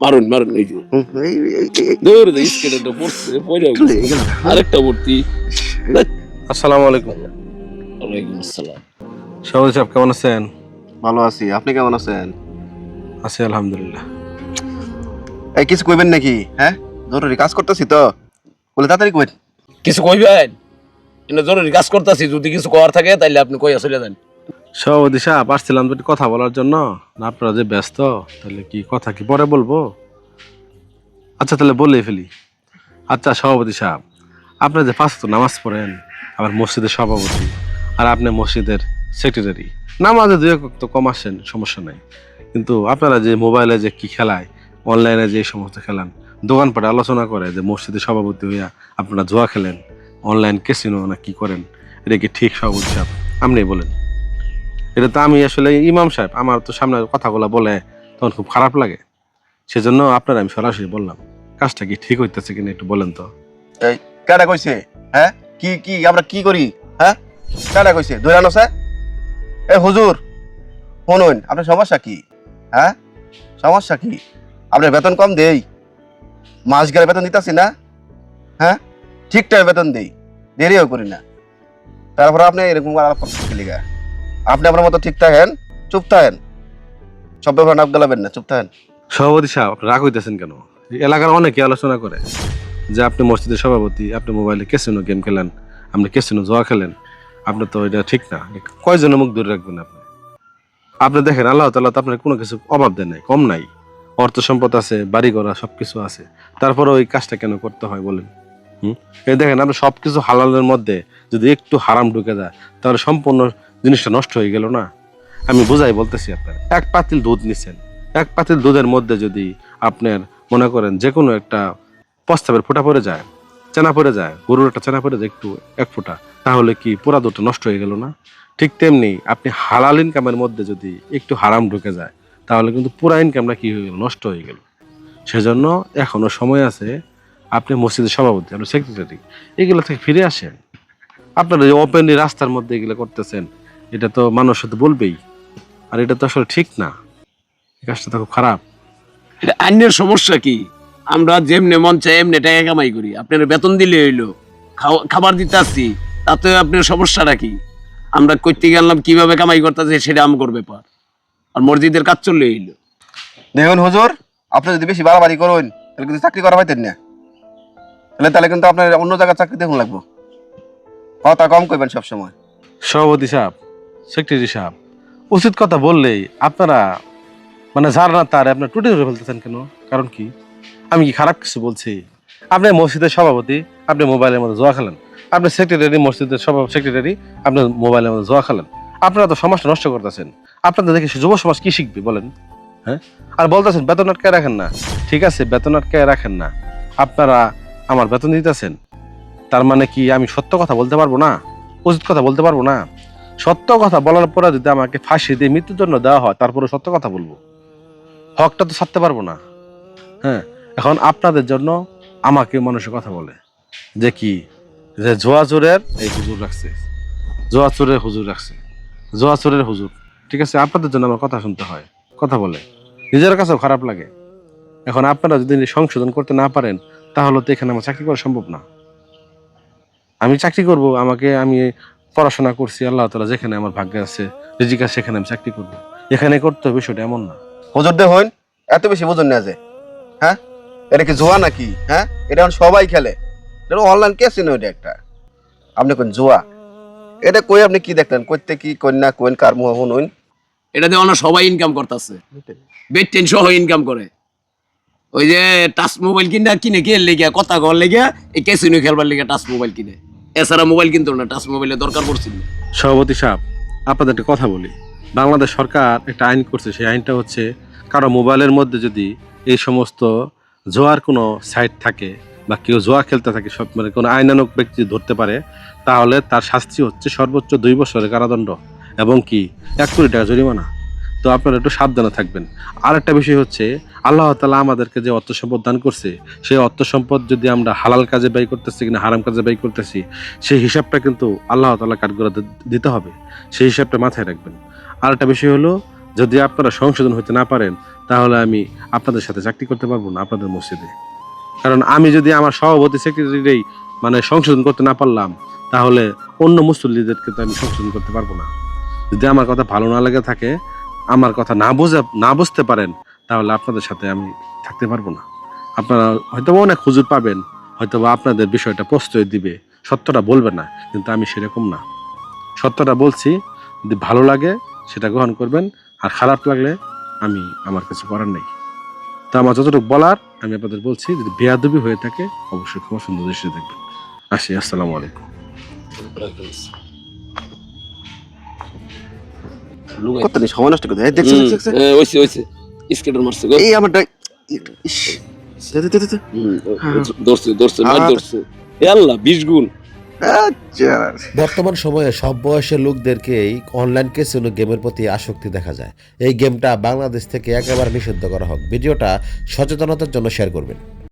মারুন মারুন এই যে দৌড় দে স্কেটটা পড়ছে পড়ে আরেকটা ভর্তি। আসসালামু আলাইকুম। ওয়ালাইকুম আসসালাম। সভাপতি সাহেব কেমন আছেন? ভালো আছি, আপনি কেমন আছেন? আছি আলহামদুলিল্লাহ। এই কিছু কইবেন নাকি? হ্যাঁ, জরুরি কাজ করতেছি তো, বলে তাড়াতাড়ি কইন। কিছু কইবেন? এটা জরুরি কাজ করতেছি, যদি কিছু করার থাকে তাইলে আপনি কইয়া চলে যান। সভাপতি সাহেব আসছিলাম তো একটু কথা বলার জন্য। না আপনারা যে ব্যস্ত, তাহলে কি কথা কি পরে বলবো? আচ্ছা তাহলে বলেই ফেলি। আচ্ছা সভাপতি সাহেব, আপনারা যে 5 ওয়াক্ত নামাজ পড়েন, আবার মসজিদের সভাপতি, আর আপনি মসজিদের সেক্রেটারি, নামাজে 2 ওয়াক্ত কম আসেন সমস্যা নাই, কিন্তু আপনারা যে মোবাইলে যে কি খেলায়, অনলাইনে যে সমস্ত খেলান, দোকানপাটে আলোচনা করে যে মসজিদের সভাপতি হইয়া আপনারা জুয়া খেলেন, অনলাইন ক্যাসিনো না কি করেন, এটা কি ঠিক সভাপতি সাহেব? আপনি বলেন। এটা তো আমি আসলে ইমাম সাহেব, আমার তো সামনে কথাগুলো বলে তখন খুব খারাপ লাগে, সেজন্য আপনারা আমি সরাসরি বললাম। কাজটা কি ঠিক হইতেছে কিনা একটু বলেন তো। এই কাটা কইছে? হ্যাঁ, কি কি আমরা কি করি? হ্যাঁ, কাটা কইছে? দৈরানো স্যার, এই হুজুর শুনুন, আপনার সমস্যা কি? হ্যাঁ, সমস্যা কি? আপনার বেতন কম দেই, মাস গেলে বেতন দিতাছি না? হ্যাঁ, ঠিক টাইমে বেতন দেই, দেরিও করি না, তারপরে আপনি এরকম আলাপ করতে লিগা? আপনি আপনার মতো ঠিক থাকেন, চুপ থাকেন, সব ব্যাপার নাক গলাবেন না, চুপ থাকেন। সভাপতি সাহেব আপনি রাগ হইতেছেন কেন? এই এলাকার অনেকে আলোচনা করে যে আপনি মসজিদের সভাপতি, আপনি মোবাইলে ক্যাসিনো গেম খেলেন, আপনি ক্যাসিনো জুয়া খেলেন, আপনি তো এটা ঠিক না। কয়জনের মুখ দূরে রাখবেন আপনি? আপনি দেখেন আল্লাহ তাআলা তো আপনার কোনো কিছু অভাব দেয় নাই, কম নাই, অর্থ সম্পদ আছে, বাড়ি ঘোড়া সবকিছু আছে, তারপরে ওই কাজটা কেন করতে হয় বলেন? এই দেখেন আপনি সবকিছু হালালের মধ্যে যদি একটু হারাম ঢুকে যায়, তাহলে সম্পূর্ণ জিনিসটা নষ্ট হয়ে গেল না? আমি বুঝাই বলতেছি, আপনার 1 পাতিল দুধ নিছেন, 1 পাতিল দুধের মধ্যে যদি আপনার মনে করেন যে কোনো একটা প্রস্তাবের ফোঁটা পড়ে যায়, চেনা পড়ে যায়, গরুর একটা চেনা পড়ে যায় একটু 1 ফোঁটা, তাহলে কি পুরা দুধটা নষ্ট হয়ে গেল না? ঠিক তেমনি আপনি হালাল ইনকামের মধ্যে যদি একটু হারাম ঢুকে যায়, তাহলে কিন্তু পুরা ইনকামটা কি হয়ে গেল, নষ্ট হয়ে গেল। সেজন্য এখনো সময় আছে, আপনি মসজিদের সভাপতি, আপনি সেক্রেটারি, এগুলো থেকে ফিরে আসেন। আপনারা যে ওপেনলি রাস্তার মধ্যে এগুলো করতেছেন, এটা তো মানুষ তো বলবেই, আর এটা তো আসলে ঠিক না, এই কাজটা তো খুব খারাপ। এটা আইনের সমস্যা কি? আমরা যেমনে মন চাই এমনি টাকা কামাই করি, আপনার বেতন দিলে হইলো, খাবার দিতে আসছি, তাতে আপনার সমস্যাটা কি? আমরা করতে গেলাম কিভাবে কামাই করতেছে সেটা আমার ব্যাপার, আর মসজিদের কাজ চললে হইলো। দেখুন হুজুর, আপনি যদি বেশি বাড়াবাড়ি করুন তাহলে কিন্তু চাকরি করা পাইতেন না, তাহলে কিন্তু আপনার অন্য জায়গায় চাকরি দেখুন লাগবো। কথা কম কইবেন সবসময়। সভাপতি সাহেব, সেক্রেটারি সাহেব, উচিত কথা বললেই আপনারা মানে যার না তার আপনার টুটি ধরে ফেলতেছেন কেন? কারণ কি? আমি কি খারাপ কিছু বলছি? আপনি মসজিদের সভাপতি, আপনি মোবাইলের মধ্যে জুয়া খেলেন, আপনি সেক্রেটারি, মসজিদের সেক্রেটারি, আপনি মোবাইলের মধ্যে জুয়া খেলেন, আপনারা তো সমাজটা নষ্ট করতেছেন। আপনাদের দেখে যুব সমাজ কি শিখবে বলেন? হ্যাঁ, আর বলতেছেন বেতন আটকায় রাখেন না। ঠিক আছে, বেতন আটকায় রাখেন না, আপনারা আমার বেতন দিতেছেন, তার মানে কি আমি সত্য কথা বলতে পারবো না? উচিত কথা বলতে পারবো না? সত্য কথা বলার পরে যদি আমাকে ফাঁসি দিয়ে মৃত্যুদণ্ড দেওয়া হয়, তারপরে সত্য কথা বলবো, হকটা তো ছাড়তে পারবো না। হ্যাঁ, এখন আপনাদের জন্য আমাকে মানুষের কথা বলে যে কি, যে জোয়া চোরের এই হুজুর রাখছে, জোয়া চোরের হুজুর রাখছে, জোয়া চোরের হুজুর। ঠিক আছে, আপনাদের জন্য আমার কথা শুনতে হয়, কথা বলে নিজের কাছেও খারাপ লাগে। এখন আপনারা যদি সংশোধন করতে না পারেন, তাহলে তো এখানে আমার চাকরি করা সম্ভব না। আমি চাকরি করব, আমি পড়াশোনা করছি, আল্লাহ তাআলা যেখানে আমার ভাগ্যে আছে রিজিক আছে সেখানে আমি চাকরি করব, এখানে করতে হবে, বিষয়টা এমন না। হুজুর দেখুন, এত বেশি বুঝুন না যে, হ্যাঁ, এটা কি জুয়া নাকি? হ্যাঁ, এটা এখন সবাই খেলে, এটা অনলাইন ক্যাসিনো, এটা একটা। আপনি কোন জুয়া? এটা কই আপনি কি দেখলেন? কইতে কি কইন না কইন, কার মুহ শুনুন? এটা দিয়ে অনেক সবাই ইনকাম করতেছে, বেটেন সহ ইনকাম করে। ওই যে টাচ মোবাইল কিনে কে লেগে কথা কর লেগে এই ক্যাসিনো খেলবার লেগে টাচ মোবাইল কিনে, এছাড়া মোবাইল কিনতো না, টাচ মোবাইলের দরকার পড়ছিল। সভাপতি সাহেব, আপনাদের একটা কথা বলি, বাংলাদেশ সরকার একটা আইন করছে, সেই আইনটা হচ্ছে কারো মোবাইলের মধ্যে যদি এই সমস্ত জোয়ার কোনো সাইট থাকে বা কেউ জোয়া খেলতে থাকে, সব মানে কোনো আইনানুগ ব্যক্তি ধরতে পারে, তাহলে তার শাস্তি হচ্ছে সর্বোচ্চ 2 বছরের কারাদণ্ড এবং কি 1 কোটি টাকা জরিমানা। তো আপনারা একটু সাবধানে থাকবেন। আর একটা বিষয় হচ্ছে, আল্লাহ তাআলা আমাদেরকে যে অর্থ সম্পদ দান করছে, সেই অর্থ সম্পদ যদি আমরা হালাল কাজে ব্যয় করতেছি কিনা হারাম কাজে ব্যয় করতেছি, সেই হিসাবটা কিন্তু আল্লাহ তাআলা কাঠগড়ায় দিতে হবে, সেই হিসাবটা মাথায় রাখবেন। আর একটা বিষয় হলো, যদি আপনারা সংশোধন হতে না পারেন, তাহলে আমি আপনাদের সাথে চাকরি করতে পারবো না আপনাদের মসজিদে। কারণ আমি যদি আমার সভাপতি সেক্রেটারিই মানে সংশোধন করতে না পারলাম, তাহলে অন্য মুসল্লিদেরকে তো আমি সংশোধন করতে পারবো না। যদি আমার কথা ভালো না লেগে থাকে, আমার কথা না বুঝতে পারেন, তাহলে আপনাদের সাথে আমি থাকতে পারবো না। আপনারা হয়তো অনেক হুজুর পাবেন, হয়তো আপনাদের বিষয়টা প্রশ্রয় দিবে, সত্যটা বলবে না, কিন্তু আমি সেরকম না। সত্যটা বলছি, যদি ভালো লাগে সেটা গ্রহণ করবেন, আর খারাপ লাগলে আমার কিছু করার নেই। তো আমার যতটুকু বলার আমি আপনাদের বলছি, যদি বেয়াদবি হয়ে থাকে অবশ্যই ক্ষমা সুন্দর দৃষ্টিতে দেখবেন। আসি, আসসালামু আলাইকুম। কত দিন সময় নষ্ট করতে দেখছো দেখছো ওইছে স্কেটার মারছে গো। এই আমারটা ইস, দে, দে, দে, দে। ধরছে মার ধরছে। এ আল্লাহ 20 গুণ। আচ্ছা বর্তমান সময়ে সব বয়সের লোকদেরকেই অনলাইন ক্যাসিনো গেমের প্রতি আসক্তি দেখা যায়। এই গেমটা বাংলাদেশ থেকে একেবারে নিষিদ্ধ করা হোক। ভিডিওটা সচেতনতার জন্য শেয়ার করবেন।